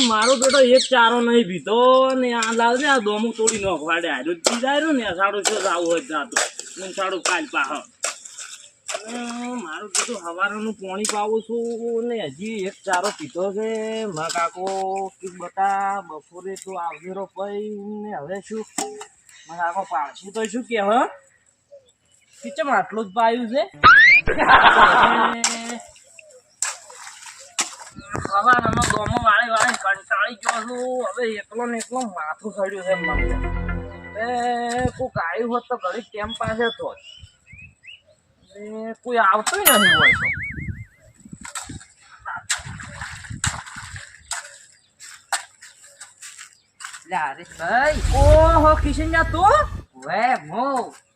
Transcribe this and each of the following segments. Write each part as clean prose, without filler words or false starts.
મારો બેટો એક ચારો નહીં પીતો ને આ લાવજે આ દોમું તોડી નોખવાડે હાજો પીધાય રહ્યું ને સાડું શું આવું હોય જાતું હું સાડું કાલ પાહ મારું કીધું હવારનું પાણી પાવું છું ને હજી એક ચારો પીતો છે મા કાકો કી બટા બપોરે તો આવજેરો પઈ ને હવે શું મા કાકો પાડશું તો શું કે હ કેમ આટલું જ પાયું છે હવારમાં ગોમો વાળી વાળી કંટાળી ગયો છું હવે એકલો ને એકલો માથું સડ્યું છે મને કોઈક આવ્યું હોત તો ઘડી કેમ પાસે તો કોઈ આવતું નથી હોય તો હરીશભાઈ ઓહો કિશન્યા તું વે મો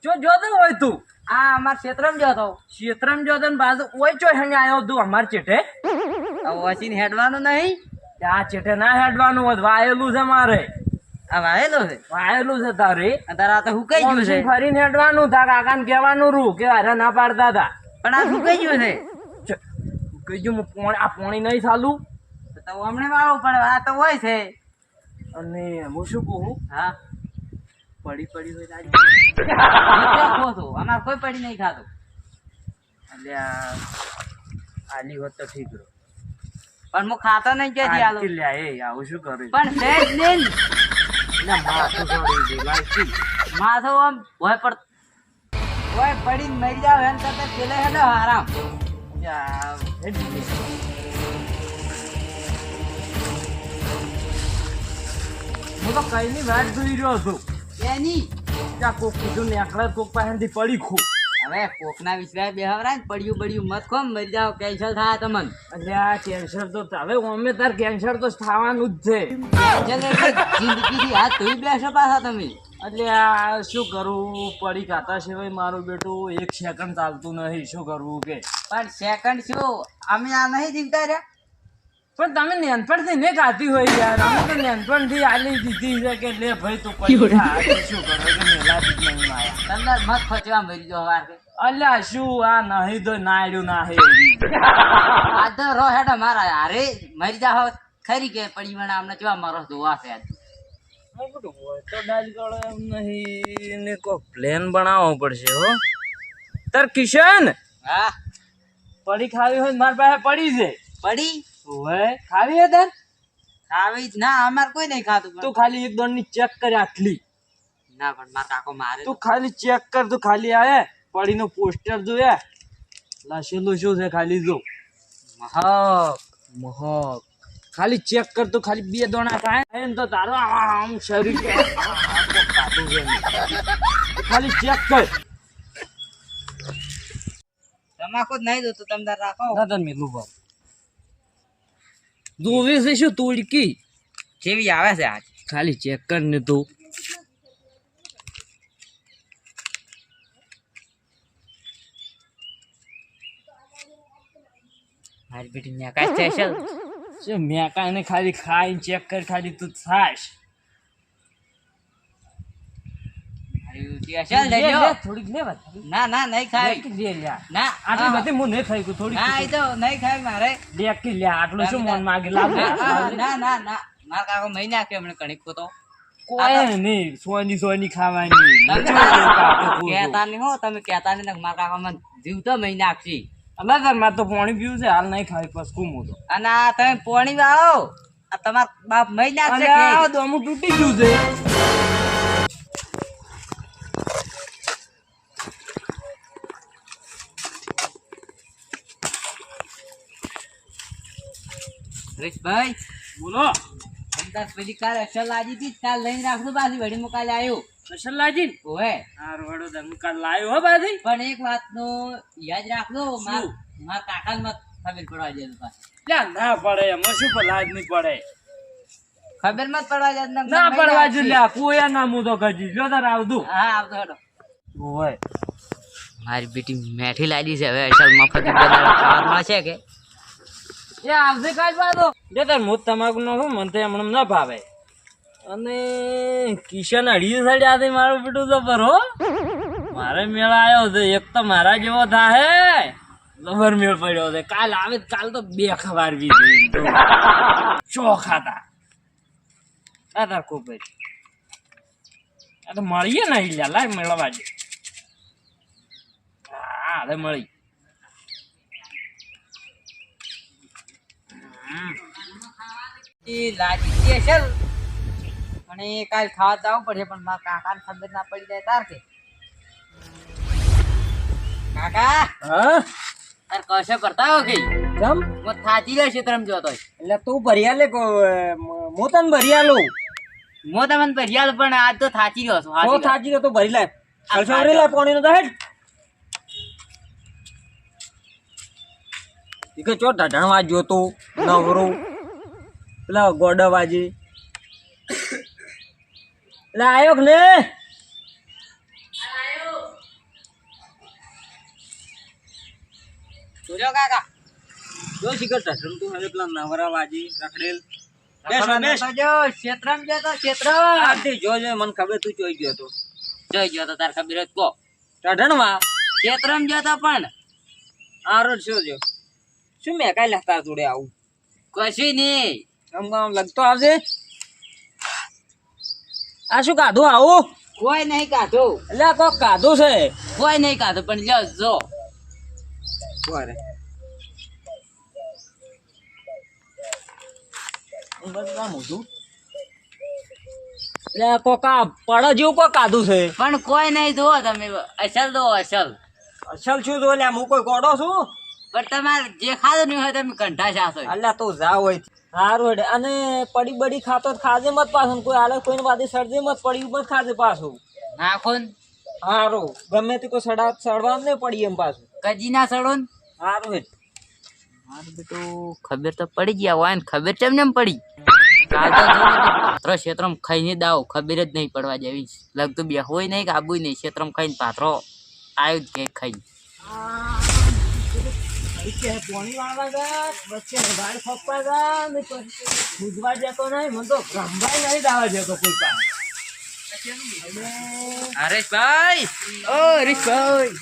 જો જોતો હોય તું આ અમાર ક્ષેત્રમાં જતો ક્ષેત્રમાં જોતો ને બાજુ ઓય ચો હંગ આવ્યો તું અમાર ચેઠે વસીને હેડવાનું નહીં આ ચેઠે ના હેડવાનું હોત વાયેલું છે મારે આ વાયેલો છે વાયેલું છે તારે તારા આ તો હુકાઈ ગયું છે ફરીને હેડવાનું તા કાકાને કહેવાનું રૂ કે અરે ના પાડતા હતા પણ આ હુકાઈ ગયું છે કીધું આ પોણી નહીં ચાલુ તો હમણાં વાળો પણ આ તો હોય છે અને હું શું કહું હા પડી પડી હોય અમારે કોઈ પડી નહીં ખાતું એટલે આલી હોત તો ઠીક રહ્યો પણ હું ખાતો નહીં કે આલો લ્યા એ આવું શું કરું પણ સેજ નહીં માથું છોડી દે લાગી માથું આમ હોય પડીને મરી જાવ એમ કરતા પેલે હેડો આરામ હું તો કઈ ની વાટ જોઈ રહ્યો છું એની ત્યાં કોક કીધું ને આકડા કોક પાસેથી પડી ખો હવે કોકના વિશ્વાસ બેહવરાય ને પડ્યું મત ખો મરી જાવ કેન્સલ થાય તમને એટલે આ કેન્સર તો હવે અમે તાર કેન્સર તો થવાનું જ છે જિંદગીથી હાથ ધોઈ બેસો પાછા તમે એટલે આ શું કરવું પડી ખાતા સિવાય મારું બેટું એક સેકન્ડ ચાલતું નહીં શું કરવું કે પણ સેકન્ડ શું અમે આ નહીં જીવતા રહ્યા પણ તમે નેનપણથી ને ખાતી હોય યાર અમે તો નેનપણથી આલી દીધી છે કે લે ભાઈ તું પડી ખા શું કરો કે મેલાથી જ નહીં માયા તમને મત ખચવા મરી જાવ વાર અલ્યા શું આ નહીં તો નાડ્યું ના હે આ તો રો હેડો મારા અરે મરી જાવ ખરી કે પડી મને આમને કેવા મારો જોવા છે આજ તો ડાલ ગળો એમ નહીં ને કોઈ પ્લેન બનાવવો પડશે હો તાર કિશન હા પડી ખાવી હોય મારી પાસે પડી છે પડી ઓય ખાવી હે તાર ખાવી જ ના અમાર કોઈ નહીં ખાતું તું ખાલી એક દોડ ની ચેક કરે આટલી ના પણ મારા કાકો મારે તું ખાલી ચેક કર તું ખાલી આવે પડીનો પોસ્ટર જોયા લાશેલું શું છે ખાલી જો મહક ખાલી ચેક કર તું ખાલી બે દોણા ખાય ને તો તારો આમ શરીર ખાલી ચેક કર તમાકુ જ નહીં જોતું તમે તાર રાખો દાદા મેલું ભાવ જોવી છે શું તોડકી જેવી આવે છે આજ ખાલી ચેક કર ને તું મારી બેટી ને કાઈ સ્પેશિયલ શું મેં કાંઈ ખાલી ખાઈને ચેક કર ખાલી તું થાશ થોડીક લે ના ના નહીં ખાય ના આટલી બધી હું નહીં ખાઈ થોડી ના એ તો નહીં ખાય મારે લેકી લે આટલું શું મન માગે લાગે ના ના ના મારા કાકો મહિને આપ્યો મને કણીક તો કોઈ નહીં સોની ખાવાની કહેતા નહીં હો તમે કહેતા નહીં મારા કાકો મને જીવતો મહિને આપશી અલા મારે તો પાણી પીવું છે હાલ નહીં ખાવી પસકું હું તો અને આ તમે પાણી વાળો આ તમારા બાપ મહિને આપશે દોમું તૂટી ગયું છે હરીશભાઈ બોલો પેલી કાલ અસર લાજી હતી કાલ લઈને રાખજો પાછી વળી હું કાલે આવ્યો અસર લાજી ઓહે હારું વડો તમે કાલ લાવ્યો હો પાછી પણ એક વાત નો યાદ રાખજો મારા કાકા ને ખબર પડવા જાય પાછી ના પડે એમાં શું લાજ નહીં પડે ખબર મત પડવા જાય ના પડવા જો લ્યા કોઈ ના હું તો કજી જો તાર આવતું હા આવતો હેડો ઓય મારી બેટી મેઠી લાજી છે હવે અસલ મફત ખાવા છે કે એ આવશે કાજ બાદો જો તાર મોત તમાકુ નો મને તો એમણે ના ભાવે અને કિશન અઢી સાઈડ આથી મારું બેટું તો પર હો મારે મેળ આવ્યો છે એક તો મારા જેવો થાય જબર મેળ પડ્યો છે કાલ આવે કાલ તો બે ખવારવી ચો ખાતા આ તાર કોપર આ તો મળીએ ને ઈલા લાય મેળવા દે હા હવે મળી લાગી છે સર અને કાલ ખાવા જવું પડશે પણ મારા કાકાને ખબર ના પડી જાય તાર કે કાકા હા તાર કશે કરતા હો કઈ જમ હું થાચી લે ક્ષેત્રમ જોતો એટલે તું ભરિયા લે હું તને ભરિયા લઉં હું તમને ભરિયાલ પણ આજ તો થાચી ગયો છું તો થાજી ગયો તો ભરી લાય અલસો ભરી લાય પાણી નો હેડ ઈકે ચો ઢાઢણ વાજ્યો તો નવરો પેલા ગોડા વાજી એટલે આયો કે ને જોજો કાકા જો શિખર ઢાઢણ તું હવે પેલા નવરા વાજી રખડેલ જો ક્ષેત્રમ જતો ક્ષેત્રમ આરતી જોજે મને ખબર તું ચોઈ ગયો તો જોઈ ગયો તો તાર ખબર જ કો ઢાઢણમાં ક્ષેત્રમ જતો પણ આરો શું જો શું મેં કાઈ લખતા જોડે આવું કશું નહીં આમ લગતો આવજે આ શું કાધું આવું કોઈ નહીં કાઢું એટલે આ કોક કાધું છે કોઈ નહીં કાઢું પણ લ્યો જો બરે મોઢું એટલે કોકા પડ જેવું કોઈ કાધું છે પણ કોઈ નહીં જુઓ તમે અસલ દો અસલ અસલ શું જો એટલે હું કોઈ ગોડો છું પણ તમારે જે ખાધું નહીં હોય તમે કંઠા જાશો અલ્યા તું જા હોય સારું હેડે અને પડી બડી ખાતો તો ખાજે મત પાછું કોઈ હાલે કોઈને વાદે સડજે મત પડી મત ખાજે પાછું નાખો ને સારું ગમે તે કોઈ સડવા નહીં પડી એમ પાછું કજી ના સડો ને સારું હેડ મારું બેટું ખબર તો પડી ગયા હોય ને ખબર કેમ ને પડી કાલ તો જો પાત્રો ક્ષેત્રમ ખાઈને દાવ ખબર જ નહીં પડવા જેવી લગતું બે હોય નહીં કે આબુ નહીં ક્ષેત્રમ ખાઈને પાત્રો આવ્યું જ કે ખાઈ પાણી વાળવા ગયા વચ્ચે ગાડી ખપવા ગયા ને ખુદવા જતો નહીં મને તો રમવાય નહીં દાવા જતો કોઈ પાસે હરેશભાઈ ઓ હરેશભાઈ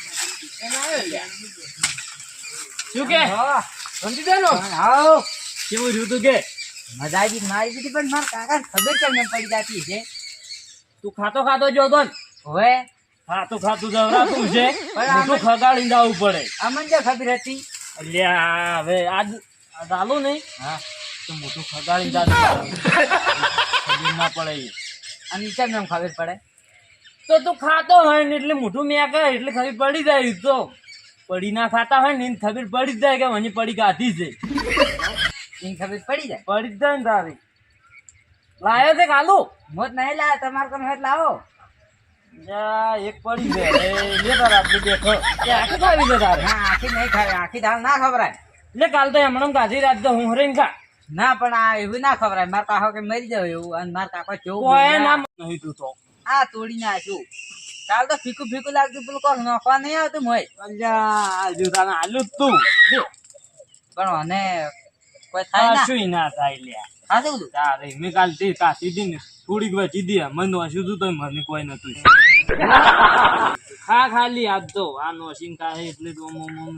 શું કે સમજી દેલો આવો કેવું રહ્યું તું કે મજા આવી મારી દીધી પણ મારા કાકા ખબર કેમ ને પડી જતી છે તું ખાતો ખાતો જોતો ને હવે ખાતું ખાતું જવરાતું છે પણ મોટું ખગાડીને જવું પડે અમને જે ખબર હતી અલ્યા હવે આજ ચાલુ નહીં હા તો મોટું ખગાડીને જાતું ખબર ના પડે અને કેમ એમ ખબર પડે તો તું ખાતો હોય ને એટલે મોટું મેં કહે એટલે ખબર પડી જાય તો પડી ના ખાતા હોય ને એને ખબર પડી જ જાય કે મને પડી કાઢી છે એ ખબર પડી જાય પડી જ જાય ને તારી લાયો છે કાલુ મોત નહીં લાયા તમારે તમે હેઠ લાવો એક પડી છે લે તારા આપણે દેખો કે આખી ખાવી છે તારે ના આખી નહીં ખાવે આખી દાળ ના ખવરાય એટલે કાલ તો હમણાં કાઢી રાત તો હું હરીને ખા ના પણ આ એવું ના ખવરાય મારા કાકો કે મરી જાવ એવું અને મારા કાકો કેવું કોઈ નામ નહીં તું તો આ તોડી નાખ્યું કાલ તો ફીકું ફીકું લાગતું પેલું કોક નોખવા નહીં આવતું મોય અલ્યા હજુ તારે આલુ જ તું પણ મને કોઈ થાય ના શું ના થાય લ્યા હા શું બધું તારે મેં કાલ તે કાશી દી ને થોડીક વચી દી મને વાંચ્યું તું તો મને કોઈ નતું ખા ખાલી આજ તો આ નોશિંગ ખાય એટલે તો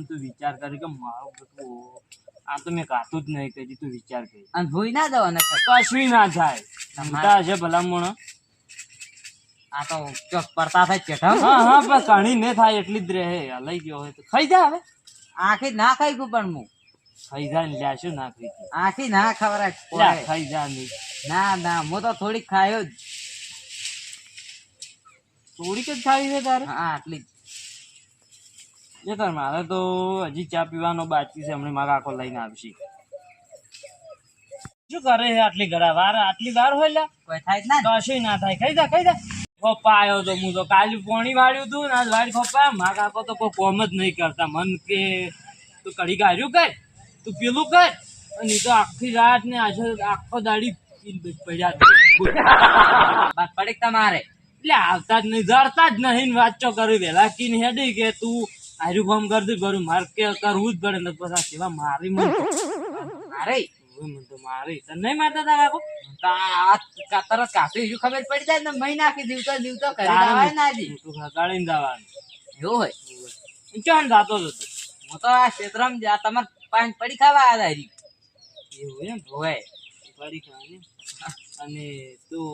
તું વિચાર કરી કે મારું બધું આ તો મેં કાતું જ નહીં કરી તું વિચાર કરી અને ભૂઈ ના દો ને કશું ના થાય મોટા છે ભલામણ આ તો ચોક પડતા થાય ચેઠા હા હા પણ કણી ને થાય એટલી જ રહે લઈ ગયો હોય તો ખાઈ જા હવે આખી ના ખાઈ ગયું પણ હું ખાઈ જા ને લ્યા શું ના ખાઈ આખી ના ખવરાય લ્યા ખાઈ જા નહીં ના ના હું તો થોડીક ખાયો જ થોડીક જ ખાવી છે તારે હા આટલી એ તાર મારે તો હજી ચા પીવાનો બાકી છે હમણાં મારા આખો લઈને આવશે શું કરે છે આટલી ઘડા વાર આટલી વાર હોય લ્યા કોઈ થાય જ ના કશું ના થાય ખાઈ જા ખોપા આવ્યો તો હું તો કાલે પોણી વાળ્યું તું ને આજ વાળી ખોપા મારા કાકો તો કોઈ કોમ જ નહીં કરતા મન કે તું કઢી ગાર્યું કર તું પેલું કર અને એ તો આખી રાત ને આજે આખો દાડી પડ્યા બાત પડે તમારે એટલે આવતા જ નહીં જડતા જ નહીં વાંચો કર્યું વેલા કી હેડી કે તું આર્યું કામ કરતું કરું મારે કે કરવું જ પડે ને પછી સેવા મારી મન અરે મને તો મારી તને નહીં મારતા તા કાકો તરત કાપી ખબર પડી જાય ને મહી નાખી દીવતો કરી દેવાય ના જી તું ખગાડીને જવાનું એવું હોય ચાલ જાતો જ હતો હું તો આ ક્ષેત્રમાં તમારે પાંચ પડી ખાવા આવ્યા એવું એમ હોય પડી ખાવાની અને તું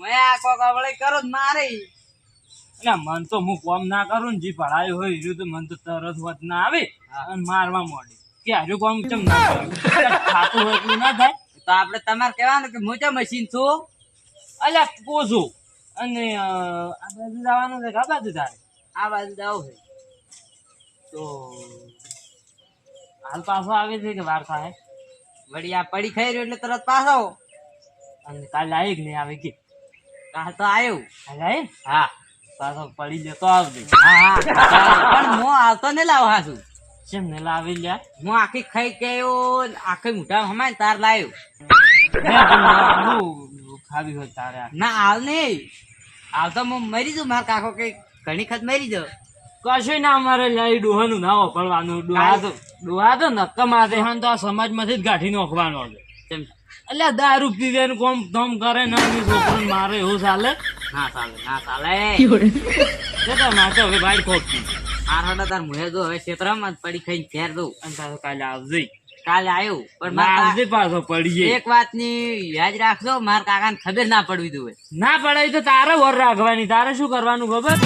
મેં આ કોક વળે કરો જ મારે એટલે મન તો હું કોમ ના કરું ને જે ભણાયું હોય એનું તો મન તો તરત હોત ના આવે અને મારવા માંડે કે હજુ કોમ ચમ ના કર્યું. એટલે થાતું હોય એટલું ના થાય. તો આપણે તમારે કહેવાનું કે હું તો મશીન છું. અલ્યા પોસું અને આ બાજુ જવાનું છે કે આ બાજુ તારે આ બાજુ જાવ છે તો હાલ પાછો આવે છે કે વાર થાય વળી આ પડી ખાઈ રહ્યો એટલે તરત પાછો અને કાલે આવી કે નહીં આવે કે કાલ તો આવ્યું. કાલે આવે હા પાછો પડી લેતો આવજે. હા હા પણ હું આવતો ને લાવ હાસું કેમ ને લાવી લ્યા હું આખી ખાઈ ગયો આખી મોઢા હમાય ને તાર લાવ્યો. ખાવી હોય તારે આ. ના હાલ નહીં હાલ તો હું મરી જઉં મારા કાકો કે ઘણી ખત મરી જાઉં. કશું ના અમારે લઈ ડોહાનું ના વાપરવાનું. ડોહા તો નક્કમ માથે હાન તો આ સમાજમાંથી જ ગાંઠી નોખવાનો છે. કેમ? એટલે દારૂ પીવે ને કોમ ધમ કરે ને છોકરો મારે એવું ચાલે ના ચાલે ના ચાલે જતા માથે હવે ભાઈ ખોટતી આ હડા તાર મુહે જો હવે ક્ષેત્રમાં જ પડી ખાઈને ઘેર દઉં. અને પાછો કાલે આવજે. કાલે આવ્યું પણ આવજે પાછો પડીએ. એક વાતની યાદ રાખજો મારા કાકાને ખબર ના પડવી દઉં. ના પડાય તો તારે વર રાખવાની. તારે શું કરવાનું ખબર